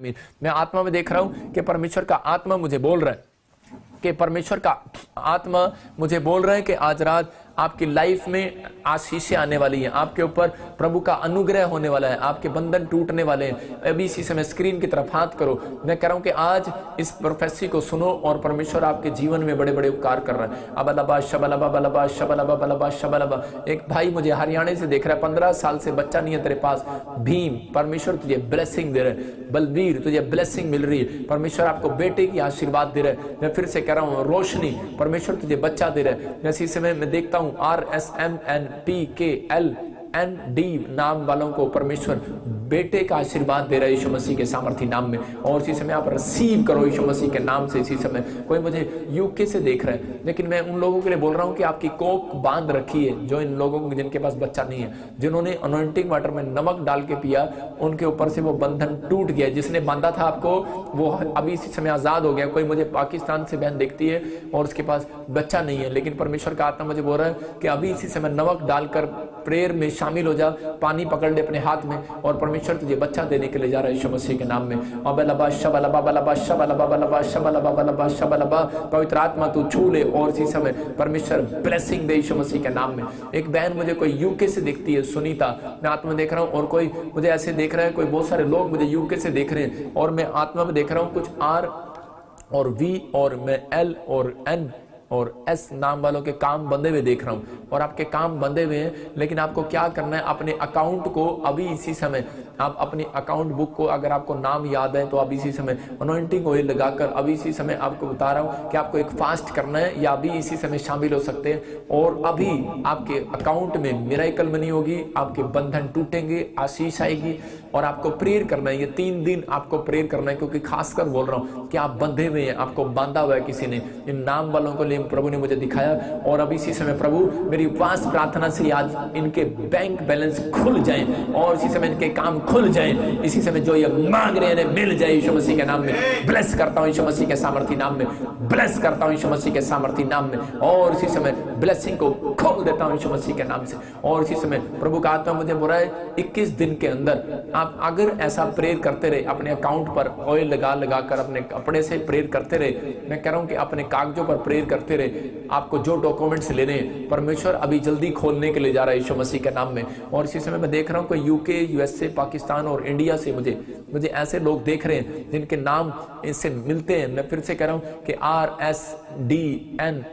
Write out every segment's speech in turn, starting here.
मैं आत्मा में देख रहा हूं कि परमेश्वर का आत्मा मुझे बोल रहा है कि परमेश्वर का आत्मा मुझे बोल रहा है कि आज रात आपकी लाइफ में आशीषें आने वाली हैं, आपके ऊपर प्रभु का अनुग्रह होने वाला है, आपके बंधन टूटने वाले हैं। अभी इसी समय स्क्रीन की तरफ हाथ करो। मैं कह रहा हूं कि आज इस प्रोफेसी को सुनो और परमेश्वर आपके जीवन में बड़े बड़े उपकार कर रहा है। अबलबा शबलबा बलबा शबलबा बलबा शबलबा। एक भाई मुझे हरियाणा से देख रहा है, 15 साल से बच्चा नहीं है तेरे पास। भीम, परमेश्वर तुझे ब्लेसिंग दे रहा है। बलवीर, तुझे ब्लेसिंग मिल रही है, परमेश्वर आपको बेटे की आशीर्वाद दे रहा है। मैं फिर से कह रहा हूँ, रोशनी, परमेश्वर तुझे बच्चा दे रहा है। मैं इसी समय मैं देखता हूँ RSMNPKLND नाम वालों को परमेश्वर बेटे का आशीर्वाद दे रहा है यीशु मसीह के सामर्थी नाम में। और इसी समय आप रिसीव करो यीशु मसीह के नाम से। इसी समय कोई मुझे यूके से देख रहा है, लेकिन मैं उन लोगों के लिए बोल रहा हूँ कि आपकी कोक बांध रखी है, जो इन लोगों को जिनके पास बच्चा नहीं है, जिन्होंने अनॉइंटिंग वाटर में नमक डाल के पिया, उनके ऊपर से वो बंधन टूट गया। जिसने बांधा था आपको, वो अभी इसी समय आजाद हो गया। कोई मुझे पाकिस्तान से बहन देखती है और उसके पास बच्चा नहीं है, लेकिन परमेश्वर का आत्मा मुझे बोल रहा है कि अभी इसी समय नमक डालकर प्रेयर में शामिल हो जा, पानी पकड़ ले अपने हाथ में और परमेश्वर तुझे बच्चा देने के लिए जा रहा है यीशु मसीह के नाम में। अबलबा शबलबा बलबा शबलबा बलबा शबलबा बलबा शबलबा। पवित्र आत्मा तू छू ले और इसी समय परमेश्वर ब्लेसिंग दे यीशु मसीह के नाम में। एक बहन मुझे कोई यूके से दिखती है, सुनीता, मैं आत्मा में देख रहा हूँ। और कोई मुझे ऐसे देख रहा है, कोई बहुत सारे लोग मुझे यूके से देख रहे हैं और मैं आत्मा में देख रहा हूँ कुछ R और V और मैं L और N और S नाम वालों के काम बंधे हुए देख रहा हूं। और आपके काम बंधे हुए हैं, लेकिन आपको क्या करना है, अपने अकाउंट को अभी इसी समय, आप अपनी अकाउंट बुक को, अगर आपको नाम याद है तो अभी इसी समय अनॉइंटिंग ऑयल लगाकर अभी इसी समय आपको बता रहा हूं कि आपको एक फास्ट करना है, या अभी इसी समय शामिल हो सकते हैं। और अभी आपके अकाउंट में मिरेकल मनी होगी, आपके बंधन टूटेंगे, आशीष आएगी। और आपको प्रेयर करना है, ये 3 दिन आपको प्रेयर करना है, क्योंकि खासकर बोल रहा हूं कि आप बंधे हुए हैं, आपको बांधा हुआ है किसी ने। इन नाम वालों को लिए प्रभु ने मुझे दिखाया। और अभी इसी समय प्रभु मेरी उपवास प्रार्थना से आज इनके बैंक बैलेंस खुल जाएं और इसी समय इनके काम खुल जाएं। इसी समय जो ये मांग रहे हैं मिल जाए यीशु मसीह के नाम में। ब्लेस करता हूं यीशु मसीह के सामर्थी नाम में, ब्लेस करता हूं यीशु मसीह के सामर्थी नाम में। और इसी समय ब्लेसिंग को खोल देता हूं यीशु मसीह के नाम से। और इसी समय प्रभु का आत्मा मुझे बोल रहा है 21 दिन के अंदर आप अगर ऐसा प्रेयर करते रहे, अपने अकाउंट पर ऑयल लगा कर अपने कपड़े से प्रेयर करते रहे, मैं कह रहा हूं कि अपने कागजों पर प्रेयर करते रहे, आपको जो डॉक्यूमेंट्स लेने हैं परमेश्वर अभी जल्दी खोलने के लिए जा रहा है यीशु मसीह के नाम में। और इसी समय मैं देख रहा हूं कोई यूके, यूएसए, पाकिस्तान और इंडिया से मुझे ऐसे लोग देख रहे हैं जिनके नाम इससे मिलते हैं। मैं फिर से कह रहा हूं कि RSDNLKM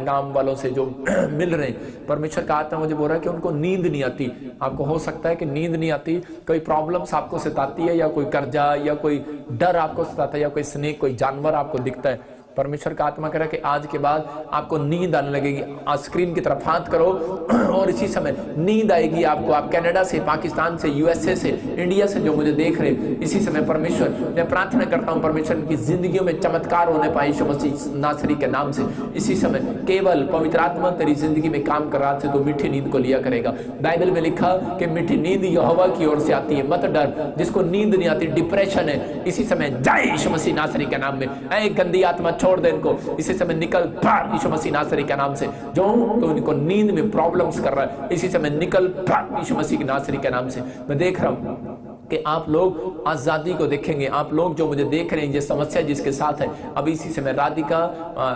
नाम वालों से जो मिल रहे हैं, परमेश्वर का आत्मा मुझे बोल रहा है कि उनको नींद नहीं आती। आपको हो सकता है कि नींद नहीं आती, कोई प्रॉब्लम्स आपको सताती है, या कोई कर्जा, या कोई डर आपको सताता है, या कोई स्नेक, कोई जानवर आपको दिखता है। परमेश्वर का आत्मा कह रहा है कि आज के बाद आपको नींद आने लगेगी। आज स्क्रीन की तरफ हाथ करो और इसी समय नींद आएगी आपको। आप कनाडा से, पाकिस्तान से, यूएसए से, इंडिया से जो मुझे देख रहे हैं, इसी समय परमेश्वर, मैं प्रार्थना करता हूं परमेश्वर की जिंदगियों में चमत्कार होने पाए यीशु मसीह नासरी के नाम से। इसी समय केवल पवित्र आत्मा तेरी जिंदगी में काम कर रहा है तो मीठी नींद को लिया करेगा। बाइबल में लिखा कि मीठी नींद यहोवा की ओर से आती है, मत डर। जिसको नींद नहीं आती, डिप्रेशन है, इसी समय जाए यीशु मसीह नासरी के नाम में। ऐ गंदी आत्मा छोड़ दे इनको, इसी समय निकल भाग यीशु मसीह नासरी के नाम से। जो तो इनको नींद में प्रॉब्लम्स कर रहा है, इसी समय निकल भाग यीशु मसीह नासरी के नाम से। मैं देख रहा हूं कि आप लोग आजादी को देखेंगे। आप लोग जो मुझे देख रहे हैं, ये समस्या जिसके साथ है, अभी इसी समय राधिका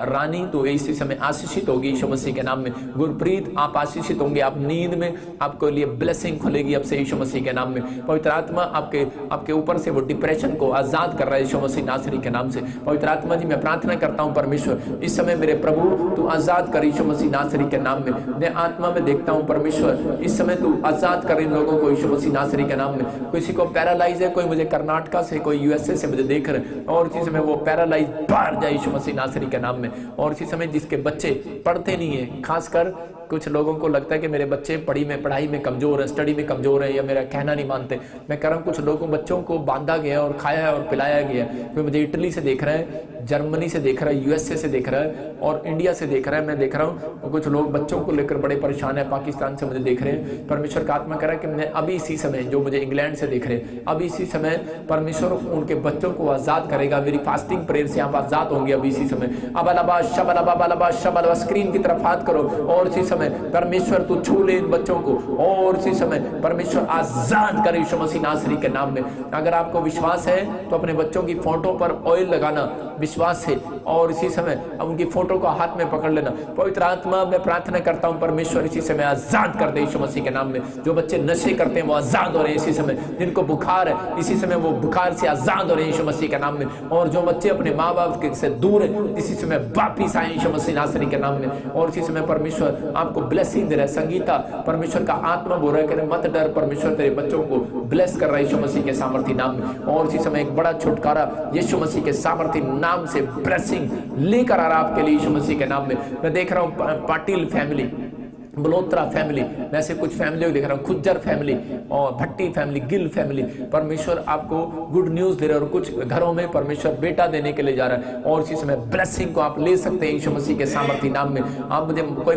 रानी तो इसी समय आशीषित होगी यीशु मसीह के नाम में। गुरप्रीत आप आशीषित होंगे, आप नींद में आपको लिए ब्लेसिंग खुलेगी अब से यीशु मसीह के नाम में। पवित्र आत्मा आपके ऊपर से वो डिप्रेशन को आजाद कर रहा है यीशु मसीह नासरी के नाम से। पवित्र आत्मा जी मैं प्रार्थना करता हूं परमेश्वर, इस समय मेरे प्रभु तू आजाद कर यीशु मसीह नासरी के नाम में। मैं आत्मा में देखता हूं परमेश्वर, इस समय तू आजाद कर इन लोगों को यीशु मसीह नासरी के नाम में। किसी को पैरालाइज है, कोई मुझे कर्नाटका से, कोई यूएसए से मुझे देख रहे हैं, और इसी समय वो पैरालाइज बाहर जाए यीशु मसीह नासरी के नाम में। और इसी समय जिसके बच्चे पढ़ते नहीं है, खासकर कुछ लोगों को लगता है कि मेरे बच्चे पढ़ाई में कमजोर है, स्टडी में कमजोर है, या मेरा कहना नहीं मानते। मैं कह रहा हूँ कुछ लोगों बच्चों को बांधा गया और खाया है और पिलाया गया। कोई मुझे इटली से देख रहा है, जर्मनी से देख रहा है, यूएसए से देख रहा है और इंडिया से देख रहा है। मैं देख रहा हूँ कुछ लोग बच्चों को लेकर बड़े परेशान है, पाकिस्तान से मुझे देख रहे हैं। परमेश्वर का आत्मा कह रहा है कि मैं अभी इसी समय, जो मुझे इंग्लैंड से देख रहे हैं, अभी इसी समय परमेश्वर उनके बच्चों को आजाद करेगा। मेरी फास्टिंग प्रेयर से आप आजाद होंगे अभी इसी समय। अब अलाबा शबलबा बलबा शबलबा, स्क्रीन की तरफ हाथ करो और इसी समय समय परमेश्वर तू छू ले इन बच्चों को, और इसी समय परमेश्वर आजाद करे यीशु मसीह नासरी के नाम में। अगर आपको विश्वास है तो अपने बच्चों की फोटो पर ऑयल लगाना, विश्वास है, और इसी समय उनकी फोटो को हाथ में पकड़ लेना। पवित्र आत्मा मैं प्रार्थना करता हूं परमेश्वर इसी समय आजाद कर दे यीशु मसीह के नाम में। जो बच्चे नशे करते हैं वो आजाद हो रहे हैं इसी समय, जिनको बुखार है इसी समय वो बुखार से आजाद हो रहे हैं यीशु मसीह के नाम में, और जो बच्चे अपने माँ बाप से दूर है इसी समय वापिस आए यीशु मसीह नासरी के नाम में। और इसी समय परमेश्वर आपको ब्लेसिंग दे रहा है। संगीता परमेश्वर का आत्मा बोल रहा है कि मत डर, परमेश्वर तेरे बच्चों को ब्लेस कर रहा है यीशु मसीह के सामर्थी नाम में। और इसी समय एक बड़ा छुटकारा यीशु मसीह के सामर्थी नाम से ब्लेसिंग लेकर आ रहा आपके लिए यीशु मसीह के नाम में। मैं देख रहा हूँ पाटिल फैमिली, बलोत्रा फैमिली, मैं ऐसे कुछ फैमिली को देख रहा हूँ, खुज्जर फैमिली और भट्टी फैमिली, गिल फैमिली। परमेश्वर आपको गुड न्यूज दे रहा है, और कुछ घरों में परमेश्वर बेटा देने के लिए जा रहा है, और इसी समय ब्लेसिंग को आप ले सकते हैं यीशु मसीह के सामर्थी नाम में। आप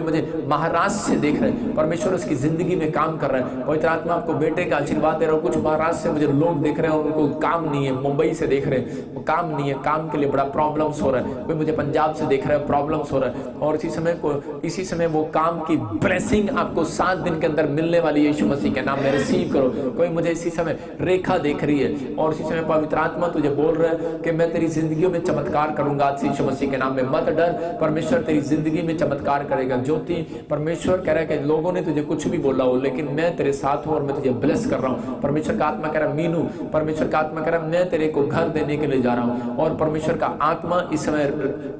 मुझे महाराष्ट्र से देख रहे हैं, परमेश्वर उसकी जिंदगी में काम कर रहा है। पवित्र आत्मा आपको बेटे का आशीर्वाद दे रहा है। कुछ महाराष्ट्र से मुझे लोग देख रहे हैं, उनको काम नहीं है। मुंबई से देख रहे हैं, वो काम नहीं है, काम के लिए बड़ा प्रॉब्लम्स हो रहा है। कोई मुझे पंजाब से देख रहा है, प्रॉब्लम्स हो रहा है, और इसी समय वो काम की ब्लेसिंग आपको 7 दिन के अंदर मिलने वाली है यीशु मसीह के नाम में। रिसीव करो। कोई मुझे इसी समय रेखा देख रही है, और इसी समय पवित्र आत्मा तुझे बोल रहा है कि मैं तेरी जिंदगी में चमत्कार करूंगा आज से यीशु मसीह के नाम में। मत डर, परमेश्वर तेरी जिंदगी में चमत्कार करेगा। ज्योति परमेश्वर कह रहा है कि लोगों ने तुझे कुछ भी बोला हो, लेकिन मैं तेरे साथ हूं और मैं तुझे ब्लेस कर रहा हूं। परमेश्वर का आत्मा कह रहा है मीनू, परमेश्वर का आत्मा कह रहा है मैं तेरे को घर देने के लिए जा रहा हूं, और परमेश्वर का आत्मा इस समय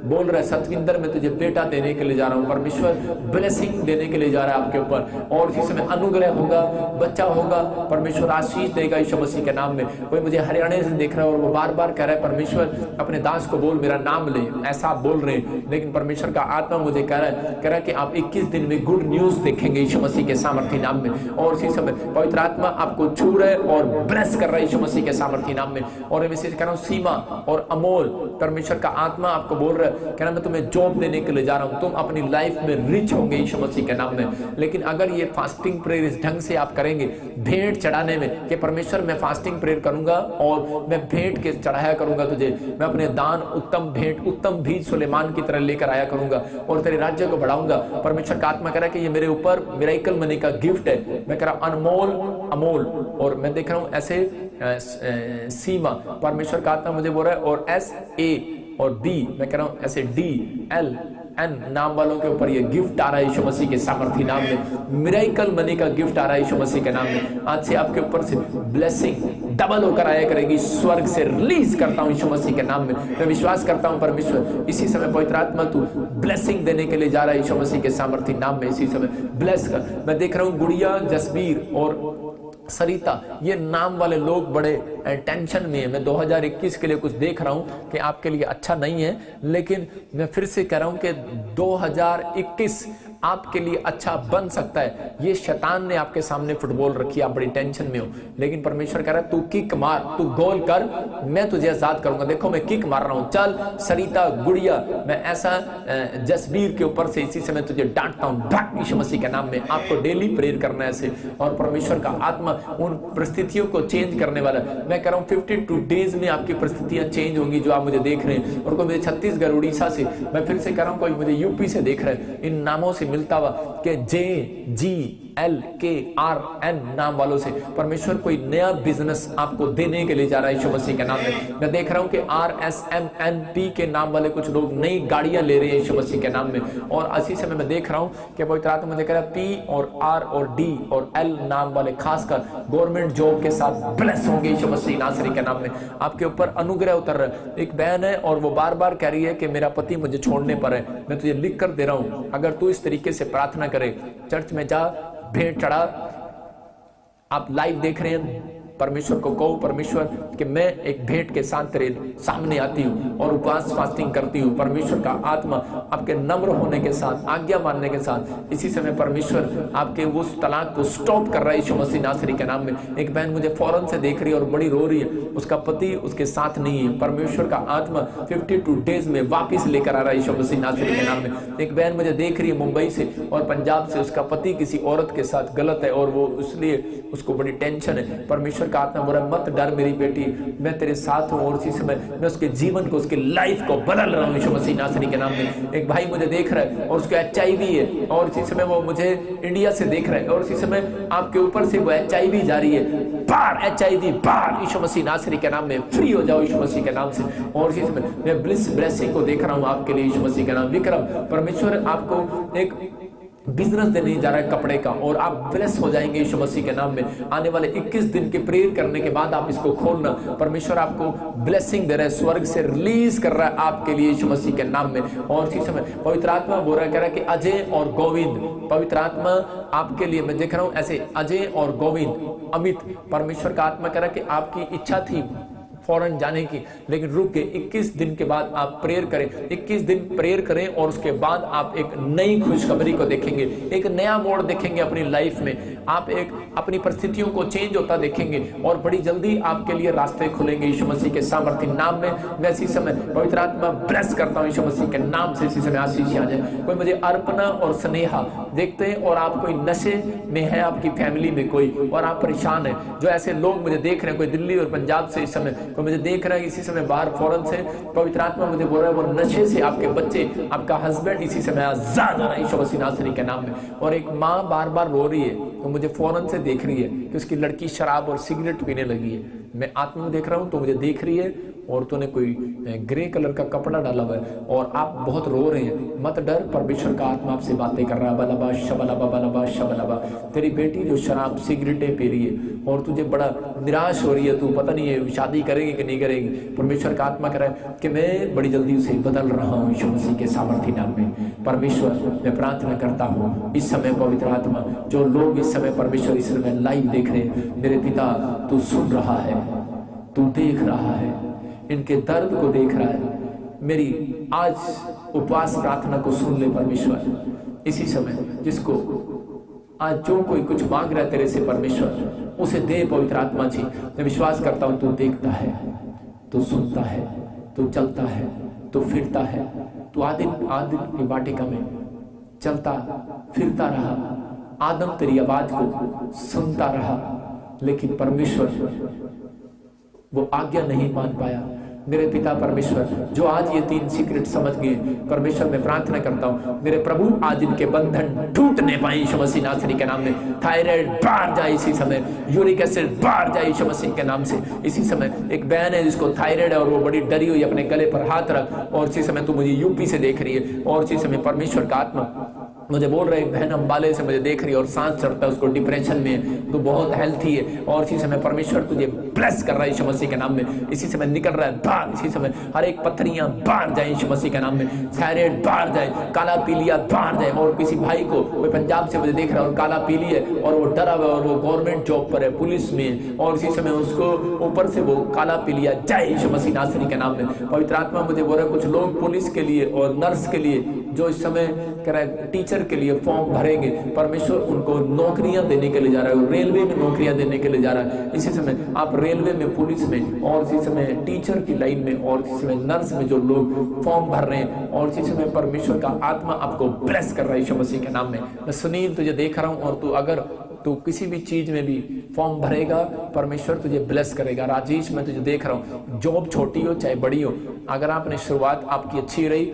बोल रहा है सतविंदर मैं तुझे बेटा देने के लिए जा रहा हूं। परमेश्वर ब्लेसिंग देने के लिए जा रहा है आपके ऊपर, और इसी समय अनुग्रह होगा, बच्चा होगा, परमेश्वर आशीष देगा यीशु मसीह के नाम में। कोई मुझे हरियाणा से देख रहा है और वो बार बार कह रहा है परमेश्वर अपने दास को बोल मेरा नाम ले, ऐसा आप बोल रहे हैं, लेकिन परमेश्वर का आत्मा मुझे कह रहा है कि आप 21 दिन में गुड न्यूज देखेंगे यीशु मसीह के सामर्थी नाम में। और इसी समय पवित्र आत्मा आपको छू रहा है और ब्लेस कर रहा है यीशु मसीह के सामर्थी नाम में। और मैं कह रहा हूँ सीमा और अमोल, परमेश्वर का आत्मा आपको बोल रहा है, कह रहा मैं तुम्हें जॉब देने के लिए जा रहा हूँ, तुम अपनी लाइफ में रिच होंगे यीशु मसीह के नाम में। लेकिन अगर ये फास्टिंग प्रेयर इस ढंग से आप करेंगे, भेंट चढ़ाने में कि परमेश्वर मैं फास्टिंग प्रेयर करूंगा और मैं भेंट के चढ़ाया करूंगा तुझे, मैं अपने दान उत्तम भेंट उत्तम बीज सुलेमान की तरह लेकर आया करूंगा और तेरे राज्य को बढ़ाऊंगा। परमेश्वर का आत्मा कह रहा है कि ये मेरे ऊपर मिरेकल मनी का गिफ्ट है। मैं कह रहा हूं अनमोल अमोल, और मैं देख रहा हूं ऐसे सीमा, परमेश्वर का आत्मा मुझे बोल रहा है, और SA और B, मैं कह रहा हूं ऐसे DLN नाम वालों के ऊपर ये गिफ्ट आ रहा है यीशु मसीह के सामर्थी नाम में। मिरेकल मनी का गिफ्ट आ रहा है यीशु मसीह के नाम में। आज से आपके ऊपर से ब्लेसिंग डबल होकर आया करेगी, स्वर्ग से रिलीज करता हूं यीशु मसीह के नाम में। मैं विश्वास करता हूं परमेश्वर इसी समय पवित्र आत्मा तू ब्लेसिंग देने के लिए जा रहा है यीशु मसीह के सामर्थी नाम में। इसी समय ब्लेस कर। मैं देख रहा हूं गुड़िया, जसबीर और सरिता, ये नाम वाले लोग बड़े टेंशन में है। मैं 2021 के लिए कुछ देख रहा हूं कि आपके लिए अच्छा नहीं है, लेकिन मैं फिर से कह रहा हूं कि 2021 आपके लिए अच्छा बन सकता है। ये शैतान ने आपके सामने फुटबॉल रखी, आप बड़ी टेंशन में हो, लेकिन परमेश्वर कह रहा है तू किक मार, तू गोल कर, मैं तुझे आजाद करूंगा। देखो मैं किक मार रहा हूं, चल सरिता, गुड़िया, मैं ऐसा जसबीर के ऊपर से इसी समय तुझे डांटता हूं, भाग यीशु मसीह के नाम में। आपको डेली प्रेयर करना है ऐसे, और परमेश्वर का आत्मा उन परिस्थितियों को चेंज करने वाला। मैं कह रहा हूं 52 डेज में आपकी परिस्थितियां चेंज होंगी जो आप मुझे देख रहे हैं। और कोई मुझे छत्तीसगढ़, उड़ीसा से, मैं फिर से कह रहा हूं कोई मुझे यूपी से देख रहे हैं, इन नामों से मिलता हुआ कि JGLKRN नाम वालों से परमेश्वर कोई नया बिजनेस आपको देने के लिए जा रहा है यीशु मसीह के नाम में। मैं देख रहा हूं कि RSMNP के नाम वाले कुछ लोग नई गाड़ियां ले रहे हैं यीशु मसीह के नाम में। और इसी समय मैं देख रहा हूं कि पवित्र आत्मा मुझे कह रहा है P और R और D और L नाम वाले खासकर गवर्नमेंट जॉब के साथ ब्लेस होंगे यीशु मसीह नासरी के नाम में। आपके ऊपर अनुग्रह उतर रहा है। एक बहन है और वो बार बार कह रही है कि मेरा पति मुझे छोड़ने पर है। मैं तुझे लिख कर दे रहा हूं, अगर तू इस तरीके से प्रार्थना करे, चर्च में जा, भेंट चढ़ा। आप लाइव देख रहे हैं, परमेश्वर को कहो परमेश्वर कि मैं एक भेंट के साथ तेरे सामने आती हूँ और उपवास फास्टिंग करती हूँ। परमेश्वर का आत्मा आपके नम्र होने के साथ, आज्ञा मानने के साथ इसी समय परमेश्वर आपके उस तलाक को स्टॉप कर रहा है यीशु मसीह नासरी के नाम में। एक बहन मुझे फौरन से देख रही है और बड़ी रो रही है, उसका पति उसके साथ नहीं है। परमेश्वर का आत्मा 52 डेज में वापिस लेकर आ रहा है यीशु मसीह नासरी के नाम में। एक बहन मुझे देख रही है मुंबई से और पंजाब से, उसका पति किसी औरत के साथ गलत है और वो इसलिए उसको बड़ी टेंशन है। परमेश्वर का आत्मा बोल रहा है मत डर मेरी बेटी, मैं तेरे साथ हूँ। और इसी समय मैं उसके जीवन को, उसके लाइफ को बदल रहा हूँ यीशु मसीह नासरी के नाम में। एक भाई मुझे देख रहा है और उसको HIV है और इसी समय वो मुझे इंडिया से देख रहा है और इसी समय आपके ऊपर से वो HIV जा रही है, बाहर HIV बाहर यीशु मसीह नासरी के नाम में फ्री हो जाओ यीशु मसीह के नाम से। और इसी समय मैं ब्लेसिंग को देख रहा हूँ आपके लिए यीशु मसीह के नाम। विक्रम, परमेश्वर आपको एक बिजनेस देने जा रहा है कपड़े का और आप ब्लेस हो जाएंगे यीशु मसीह के नाम में। आने वाले 21 दिन के प्रेयर करने के बाद आप इसको खोलना, परमेश्वर आपको ब्लेसिंग दे रहा है, स्वर्ग से रिलीज कर रहा है आपके लिए यीशु मसीह के नाम में। और इसी समय पवित्र आत्मा बोल रहा है, कह रहा है कि अजय और गोविंद, पवित्र आत्मा आपके लिए मैं देख रहा हूं ऐसे अजय और गोविंद, अमित, परमेश्वर का आत्मा कह रहा है कि आपकी इच्छा थी फौरन जाने की, लेकिन रुक के 21 दिन के बाद आप प्रेयर करें, 21 दिन प्रेयर करें और उसके बाद आप एक नई खुशखबरी को देखेंगे, एक नया मोड़ देखेंगे अपनी लाइफ में। आप एक अपनी परिस्थितियों को चेंज होता देखेंगे और बड़ी जल्दी आपके लिए रास्ते खुलेंगे यीशु मसीह के सामर्थ्य नाम में। मैं इसी समय पवित्र आत्मा ब्लेस करता हूँ यीशु मसीह के नाम से, इसी समय आशीष आ जाए। कोई मुझे अर्पणा और स्नेहा देखते हैं और आप कोई नशे में है, आपकी फैमिली में कोई, और आप परेशान है, जो ऐसे लोग मुझे देख रहे हैं, कोई दिल्ली और पंजाब से इस समय कोई मुझे देख रहा है, इसी समय बाहर फौरन से पवित्र आत्मा मुझे बोल रहा है वो नशे से आपके बच्चे, आपका हस्बैंड इसी समय आजाद हो रहा है यीशु मसीह नासरी के नाम में। और एक माँ बार बार रो रही है तो मुझे फौरन से देख रही है कि उसकी लड़की शराब और सिगरेट पीने लगी है। मैं आत्मा में देख रहा हूं तो मुझे देख रही है और तूने कोई ग्रे कलर का कपड़ा डाला हुआ है और आप बहुत रो रहे हैं। मत डर, परमेश्वर का आत्मा आपसे बातें कर रहा है। बलबा शबलबा बलबा शबलबा, तेरी बेटी जो शराब सिगरेटें पी रही है और तुझे बड़ा निराश हो रही है, तू पता नहीं है शादी करेगी कि नहीं करेगी, परमेश्वर का आत्मा कह रहा है कि मैं बड़ी जल्दी उसे बदल रहा हूँ यीशु मसीह के सामर्थ्य नाम में। परमेश्वर, मैं प्रार्थना करता हूँ इस समय पवित्र आत्मा, जो लोग इस समय परमेश्वर इस समय लाइव देख रहे हैं, मेरे पिता तू सुन रहा है, तू देख रहा है, इनके दर्द को देख रहा है। मेरी आज उपवास प्रार्थना को सुन ले परमेश्वर, इसी समय जिसको आज जो कोई कुछ मांग रहा है तेरे से परमेश्वर, उसे दे पवित्र आत्मा जी। मैं विश्वास करता हूं तू देखता है, तू सुनता है, तू चलता है, तू फिरता है। तू आदिम की वाटिका में चलता फिरता रहा, आदम तेरी आवाज को सुनता रहा, लेकिन परमेश्वर वो आज्ञा नहीं मान पाया। मेरे पिता परमेश्वर, जो आज ये 3 सीक्रेट समझ गए परमेश्वर, मैं प्रार्थना करता हूँ मेरे प्रभु आज इनके बंधन टूटने पाए यीशु मसीह नासरी के नाम में। थायराइड बाहर जाए इसी समय, यूरिक एसिड बाहर जाए यीशु मसीह के नाम से। इसी समय एक बहन है जिसको थायराइड है और वो बड़ी डरी हुई, अपने गले पर हाथ रख। और इसी समय तू मुझे यूपी से देख रही है और इसी समय परमेश्वर का आत्मा मुझे बोल रहे बहन अंबाले से मुझे देख रही है और सांस चढ़ता है, उसको डिप्रेशन में, तो बहुत हेल्थी है। और इसी समय परमेश्वर तुझे ब्लेस कर रहा है यीशु मसीह के नाम में। इसी समय निकल रहा है बाहर, इसी समय हर एक पत्थरियां बाहर जाए यीशु मसीह के नाम में। थायराइड बाहर जाए, काला पीलिया बाहर जाए। और किसी भाई को, कोई पंजाब से मुझे देख रहा है और काला पीली है और वो डरा हुआ और वो गवर्नमेंट जॉब पर है, पुलिस में, और इसी समय उसको ऊपर से वो काला पीलिया जाए यीशु मसीह नासरी के नाम में। पवित्र आत्मा मुझे बोल रहा है कुछ लोग पुलिस के लिए और नर्स के लिए, जो इस समय कह रहा है टीचर के लिए फॉर्म भरेंगे, परमेश्वर उनको नौकरियां देने के लिए जा रहा है, रेलवे में नौकरियां देने के लिए जा रहा है। इसी समय आप रेलवे में, पुलिस में, और इसी समय टीचर की लाइन में, और इसी समय नर्स में जो लोग फॉर्म भर रहे हैं, और इसी समय परमेश्वर का आत्मा आपको ब्लेस कर रहा है यीशु मसीह के नाम में। मैं सुनील तुझे देख रहा हूं और तू अगर तू किसी भी चीज में भी फॉर्म भरेगा परमेश्वर तुझे ब्लेस करेगा। राजेश मैं तुझे देख रहा हूँ, जॉब छोटी हो चाहे बड़ी हो, अगर आपने शुरुआत आपकी अच्छी रही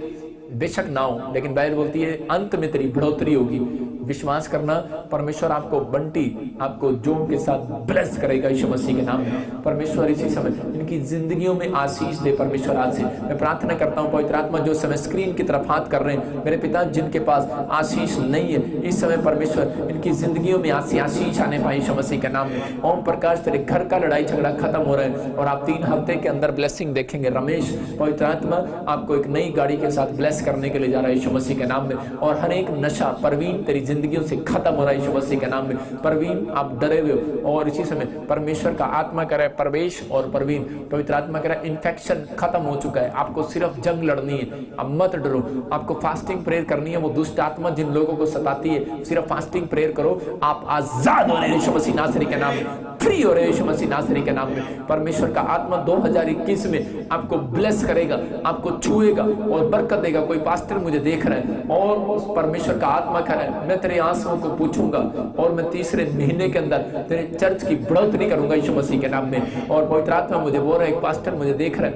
बेशक ना हो, लेकिन बाइबल बोलती है अंत में तेरी बढ़ोतरी होगी। विश्वास करना, परमेश्वर आपको बंटी, आपको जॉब के साथ ब्लेस करेगा यीशु मसीह के नाम में। परमेश्वर इसी समय इनकी जिंदगियों में आशीष दे परमेश्वर। आज से मैं प्रार्थना करता हूँ पवित्र आत्मा, जो समय स्क्रीन की तरफ हाथ कर रहे हैं मेरे पिता, जिनके पास आशीष नहीं है, इस समय परमेश्वर इनकी जिंदगियों में आशीष आने पाए यीशु मसीह के नाम में। ओम प्रकाश, तेरे घर का लड़ाई झगड़ा खत्म हो रहा है और आप 3 हफ्ते के अंदर ब्लेसिंग देखेंगे। रमेश, पवित्र आत्मा आपको एक नई गाड़ी के साथ ब्लेस करने के लिए जा रहा है यीशु मसीह के नाम में। और हर एक नशा परवीन तेरी जिंदगियों से खत्म हो रहा है यीशु मसीह के नाम में। परवीन आप डरे हुए हो और इसी समय परमेश्वर का आत्मा कह रहा है प्रवेश, और परवीन पवित्र आत्मा कह रहा है इन्फेक्शन खत्म हो चुका है, आपको सिर्फ जंग लड़नी है। अब मत डरो, आपको फास्टिंग प्रेयर करनी है। वो दुष्ट आत्मा जिन लोगों को सताती है सिर्फ फास्टिंग प्रेयर करो, आप आजाद हो रहे हैं यीशु मसीह नासरी के नाम में। फ्री हो रहे हो यीशु मसीह नासरी के नाम में। परमेश्वर का आत्मा 2021 में आपको ब्लेस करेगा, आपको छुएगा और बरकत देगा। कोई पास्टर मुझे देख रहा है और उस परमेश्वर का आत्मा कह रहा है मैं तेरे आंसुओं को पूछूंगा और मैं तीसरे महीने के अंदर तेरे चर्च की बढ़ोतरी करूंगा यीशु मसीह के नाम में। और पवित्र आत्मा मुझे बोल रहा है, एक पास्टर मुझे देख रहा है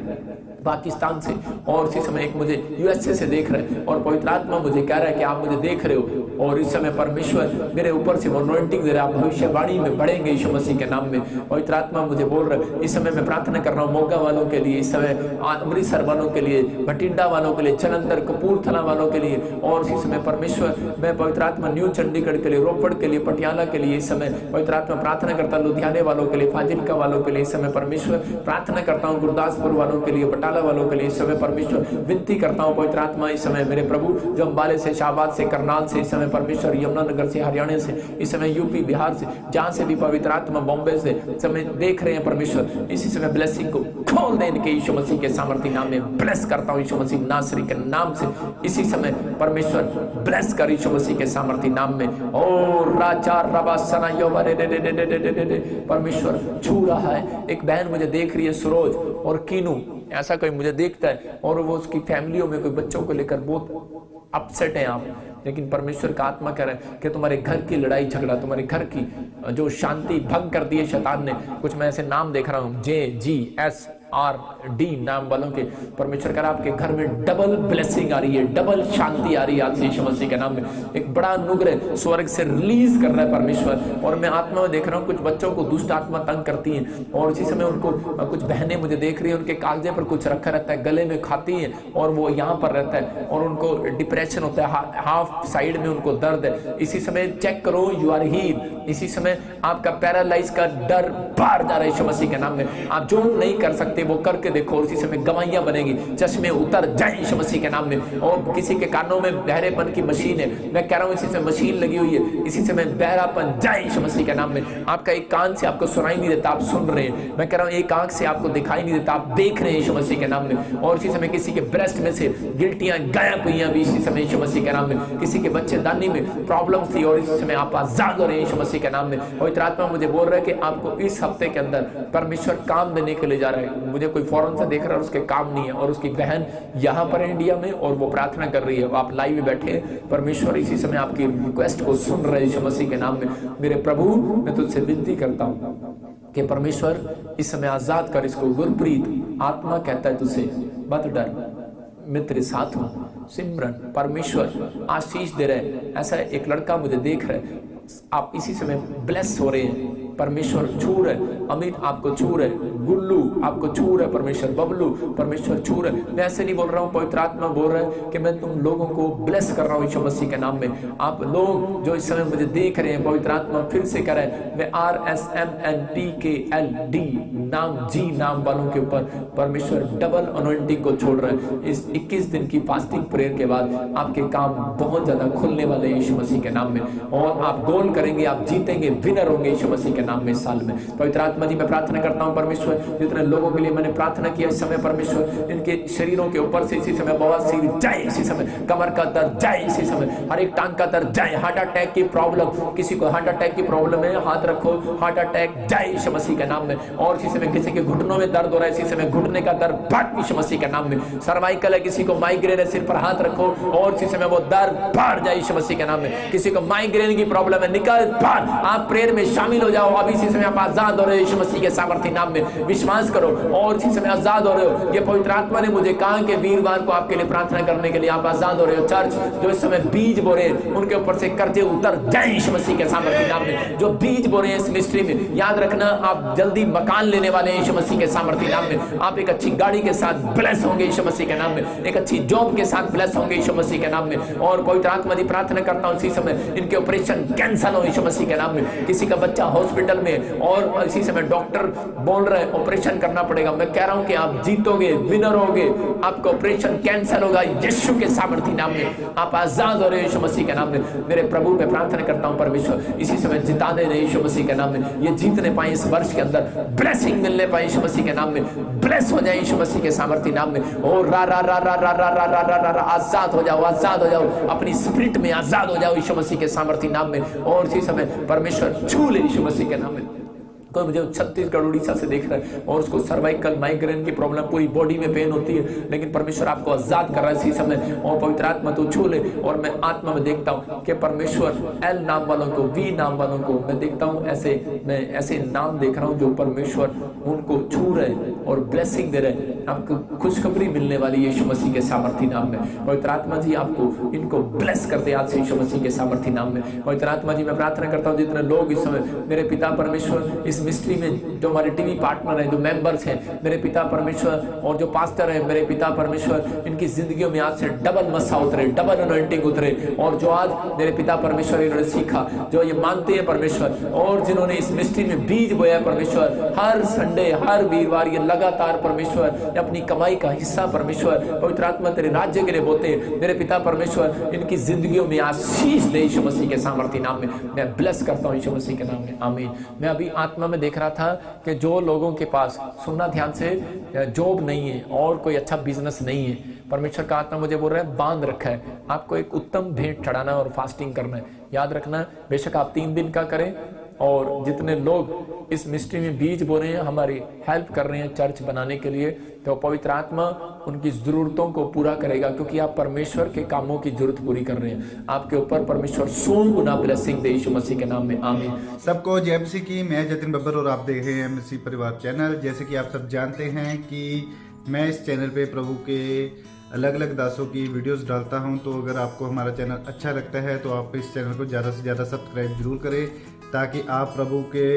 पाकिस्तान से और इसी समय एक मुझे यूएसए से देख रहे हैं और पवित्र आत्मा मुझे कह रहा है कि आप मुझे देख रहे हो और इस समय परमेश्वर मेरे ऊपर से अनॉइंटिंग दे रहा है, आप भविष्यवाणी में बढ़ेंगे यीशु मसीह के नाम में। पवित्र आत्मा मुझे बोल रहा है, इस समय मैं प्रार्थना कर रहा हूँ मोगा वालों के लिए, इस समय अमृतसर वालों के लिए, भटिंडा वालों के लिए, जलंधर कपूरथला वालों के लिए और इसी समय परमेश्वर मैं पवित्र आत्मा न्यू चंडीगढ़ के लिए, रोपड़ के लिए, पटियाला के लिए इस समय पवित्र आत्मा प्रार्थना करता हूँ, लुधियाने वालों के लिए, फाजिल्का वालों के लिए इस समय परमेश्वर प्रार्थना करता हूँ, गुरदासपुर वालों के लिए, बटाला वालों के लिए इस समय परमेश्वर विनती करता हूं। पवित्र आत्मा इस समय मेरे प्रभु जो अंबाले से, शाहबाद से, करनाल से, इस समय परमेश्वर यमुनानगर से, हरियाणा से, इस समय यूपी, बिहार से, जहां से भी पवित्र आत्मा बॉम्बे से समय देख रहे हैं परमेश्वर, इसी समय ब्लेसिंग को खोल दे इनके यीशु मसीह के सामर्थी नाम में ब्लेस करता हूं यीशु मसीह नासरी के नाम से। इसी समय परमेश्वर ब्लेस कर यीशु मसीह के सामर्थी नाम में। और राजा रबा सना योबरे परमेश्वर छू रहा है। एक बहन मुझे देख रही है, सरोज और कीनू, ऐसा कोई मुझे देखता है और वो उसकी फैमिलियों में कोई बच्चों को लेकर बहुत अपसेट है आप, लेकिन परमेश्वर का आत्मा कह रहा है कि तुम्हारे घर की लड़ाई झगड़ा, तुम्हारे घर की जो शांति भंग कर दी है शैतान ने। कुछ मैं ऐसे नाम देख रहा हूँ, JGSRD नाम वालों के परमेश्वर कह रहा है आपके घर में डबल ब्लेसिंग आ रही है, डबल शांति आ रही है आज से यीशु मसीह के नाम में। एक बड़ा अनुग्रह स्वर्ग से रिलीज कर रहा है परमेश्वर। और मैं आत्मा में देख रहा हूँ कुछ बच्चों को दुष्ट आत्मा तंग करती है और इसी समय उनको कुछ बहनें मुझे देख रही है, उनके कालजे पर कुछ रखा रहता है, गले में खाती है और वो यहाँ पर रहता है और उनको डिप्रेशन होता है, हाफ साइड में उनको दर्द है। इसी समय चेक करो, यू आर हील। इसी समय आपका पैरालाइज का डर बाहर जा रहा है यीशु मसीह के नाम में। आप जो नहीं कर सकते वो करके देखो और इसी समय गवाहियां बनेगी, चश्मे उतर जाए यीशु मसीह के नाम में। और किसी के कानों में बहरेपन की मशीन है, मैं कह रहा हूं इसी समय मशीन लगी हुई है, इसी समय बहरापन जाए यीशु मसीह के नाम में। आपका एक कान से आपको सुनाई नहीं देता, आप सुन रहे हैं। मैं कह रहा हूं एक आंख से आपको दिखाई नहीं देता, आप देख रहे हैं यीशु मसीह के नाम में। और इसी समय किसी के ब्रेस्ट में से गिल्टियां गायब हुई हैं भी इसी समय यीशु मसीह के नाम में। किसी के बच्चेदानी में प्रॉब्लम थी और इसी समय आप आजाद हो रहे हैं यीशु मसीह के नाम में। पवित्र आत्मा मुझे बोल रहा है कि आपको इस हफ्ते के अंदर परमेश्वर काम देने के लिए जा रहा है। मुझे कोई फॉरेन से देख रहा है और उसके काम नहीं है और उसकी बहन यहाँ पर है इंडिया में और वो प्रार्थना कर रही है, आप लाइव में बैठे हैं। परमेश्वर इसी समय आपकी रिक्वेस्ट को सुन रहे हैं यीशु मसीह के नाम में। मेरे प्रभु मैं तुझसे विनती करता हूँ कि परमेश्वर इस समय आजाद कर इसको। गुरप्रीत आत्मा कहता है तुझसे मत डर, मैं तेरे साथ हूँ। सिमरन परमेश्वर आशीष दे रहे। ऐसा एक लड़का मुझे देख रहा है, आप इसी समय ब्लेस हो रहे हैं, परमेश्वर छू रहे। अमित आपको छू रहे, गुल्लू आपको छू रहे परमेश्वर, बबलू परमेश्वर छू रहे। मैं ऐसे नहीं बोल रहा हूँ, पवित्र आत्मा बोल रहा है कि मैं तुम लोगों को ब्लेस कर रहा हूँ यीशु मसीह के नाम में। आप लोग जो इस समय मुझे देख रहे हैं, पवित्र आत्मा फिर से कह रहा है मैं RSMNTKLD नाम जी नाम वालों के ऊपर परमेश्वर डबल अनॉइंटिंग को छोड़ रहा है। इस 21 दिन की फास्टिंग प्रेयर के बाद आपके काम बहुत ज्यादा खुलने वाले हैं यीशु मसीह के नाम में और आप गोल करेंगे, आप जीतेंगे, विनर होंगे यीशु मसीह के नाम में इस साल में। पवित्र आत्मा जी मैं प्रार्थना करता हूँ परमेश्वर, जितने लोगों के लिए मैंने प्रार्थना किया इस समय परमेश्वर, इनके शरीरों के ऊपर से इसी समय बवासीर जाए, इसी समय कमर का दर्द जाए, इसी समय हर एक टांग का दर्द जाए। हार्ट अटैक की प्रॉब्लम, किसी को हार्ट अटैक की प्रॉब्लम है, हाथ रखो, हार्ट अटैक जाए यीशु मसीह के नाम में। और इसी समय किसी के घुटनों में दर्द हो रहा है, इसी समय घुटने का दर्द भाग यीशु मसीह के नाम में। सर्वाइकल है, किसी को माइग्रेन है, सिर पर हाथ रखो और इसी समय वो दर्द बाहर जाए यीशु मसीह के नाम में। किसी को माइग्रेन की प्रॉब्लम है, निकल बाहर। आप प्रेयर में शामिल हो जाओ, अभी इसी समय आप आजाद हो रहे हो यीशु मसीह के सामर्थ्य नाम में। विश्वास करो और इसी समय आजाद हो रहे हो। ये पवित्र आत्मा ने मुझे कहा कि वीरवार को आपके लिए प्रार्थना करने के लिए आप आजाद हो रहे हो। चर्च जो इस समय बीज बो रहे हैं उनके ऊपर से कर्जे उतर जाए यीशु मसीह के सामर्थ्य नाम में। जो बीज बो रहे हैं इस मिनिस्ट्री में, याद रखना आप जल्दी मकान लेने वाले हैं यीशु मसीह के सामर्थ्य नाम में। आप एक अच्छी गाड़ी के साथ ब्लेस होंगे यीशु मसीह के नाम में, एक अच्छी जॉब के साथ ब्लेस होंगे यीशु मसीह के नाम में। और पवित्र आत्मा जी प्रार्थना करता हूं इसी समय इनके ऑपरेशन कैंसिल हो यीशु मसीह के नाम में। किसी का बच्चा हॉस्पिटल में और इसी समय डॉक्टर बोल रहे हैं ऑपरेशन करना पड़ेगा, मैं कह रहा हूं कि आप जीतोगे, विनर होगे, आपका ऑपरेशन कैंसिल होगा यीशु के सामर्थ्य नाम में। आप आजाद हो रहे हो यीशु मसीह के नाम में। मेरे प्रभु मैं प्रार्थना करता हूं परमेश्वर इसी समय जिता दे रहे यीशु मसीह के नाम में। ये जीतने पाए इस वर्ष के अंदर, ब्लेसिंग मिलने पाए यीशु मसीह के नाम में, ब्लेस हो जाए यीशु मसीह के सामर्थ्य नाम में। और रा रा रा रा रा रा रा रा रा रा आजाद हो जाओ, आजाद हो जाओ, अपनी स्पिरिट में आजाद हो जाओ यीशु मसीह के सामर्थ्य नाम में। और इसी समय परमेश्वर छू ले यीशु मसीह के नाम में। कोई मुझे छत्तीसगढ़ उड़ीसा से देख रहा है और उसको सर्वाइकल माइग्रेन की प्रॉब्लम, पूरी बॉडी में पेन होती है, लेकिन परमेश्वर आपको आजाद कर रहा है इसी समय, और पवित्र आत्मा तो छू ले। और मैं आत्मा में देखता हूँ कि परमेश्वर एल नाम वालों को, वी नाम वालों को मैं देखता हूँ, मैं ऐसे नाम देख रहा हूँ जो परमेश्वर उनको छू रहे और ब्लेसिंग दे रहे। आपको खुशखबरी मिलने वाली यीशु मसीह के सामर्थी नाम में। पवित्र आत्मा जी आपको इनको ब्लेस करते आज से यीशु मसीह के सामर्थी नाम में। पवित्र आत्मा जी मैं प्रार्थना करता हूँ जितने लोग इस समय मेरे पिता परमेश्वर इस मिस्ट्री में जो हमारे टीवी पार्टनर हैं, जो मेंबर्स हैं मेरे पिता परमेश्वर, और जो पास्टर है मेरे पिता परमेश्वर, इनकी जिंदगियों में आज से डबल मसा उतरे, डबल अनॉइंटिंग उतरे। और जो आज मेरे पिता परमेश्वर इन्होंने सीखा, जो ये मानते हैं परमेश्वर, और जिन्होंने इस मिस्ट्री में बीज बोया परमेश्वर, हर संडे हर वीरवार ये लगातार परमेश्वर अपनी कमाई का हिस्सा परमेश्वर पवित्र आत्मा तेरे राज्य के लिए बोते मेरे पिता परमेश्वर, इनकी जिंदगियों में आशीष दे यीशु मसीह के सामर्थी नाम में। मैं ब्लेस करता हूँ यीशु मसीह के नाम में, आमीन। मैं अभी आत्मा में देख रहा था कि जो लोगों के पास, सुनना ध्यान से, जॉब नहीं है और कोई अच्छा बिजनेस नहीं है, परमेश्वर का आत्मा मुझे बोल रहा है बांध रखा है, आपको एक उत्तम भेंट चढ़ाना और फास्टिंग करना है। याद रखना, बेशक आप 3 दिन का करें, और जितने लोग इस मिस्ट्री में बीज बो रहे हैं, हमारी हेल्प कर रहे हैं चर्च बनाने के लिए, तो पवित्र आत्मा उनकी ज़रूरतों को पूरा करेगा, क्योंकि आप परमेश्वर के कामों की जरूरत पूरी कर रहे हैं। आपके ऊपर परमेश्वर 100 गुना ब्लेसिंग दे यीशु मसीह के नाम में, आमीन। सबको जय मसीह की। मैं जतिन बब्बर और आप देख रहे हैं एमसी परिवार चैनल। जैसे कि आप सब जानते हैं कि मैं इस चैनल पे प्रभु के अलग अलग दासों की वीडियोस डालता हूं, तो अगर आपको हमारा चैनल अच्छा लगता है तो आप इस चैनल को ज़्यादा से ज़्यादा सब्सक्राइब जरूर करें, ताकि आप प्रभु के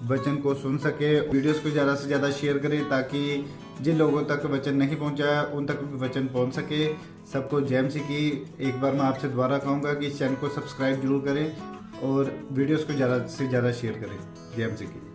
वचन को सुन सके। वीडियोस को ज़्यादा से ज़्यादा शेयर करें, ताकि जिन लोगों तक वचन नहीं पहुंचा उन तक वचन पहुंच सके। सबको जय मसीह की। एक बार मैं आपसे दोबारा कहूँगा कि इस चैनल को सब्सक्राइब जरूर करें और वीडियोस को ज़्यादा से ज़्यादा शेयर करें। जय मसीह की।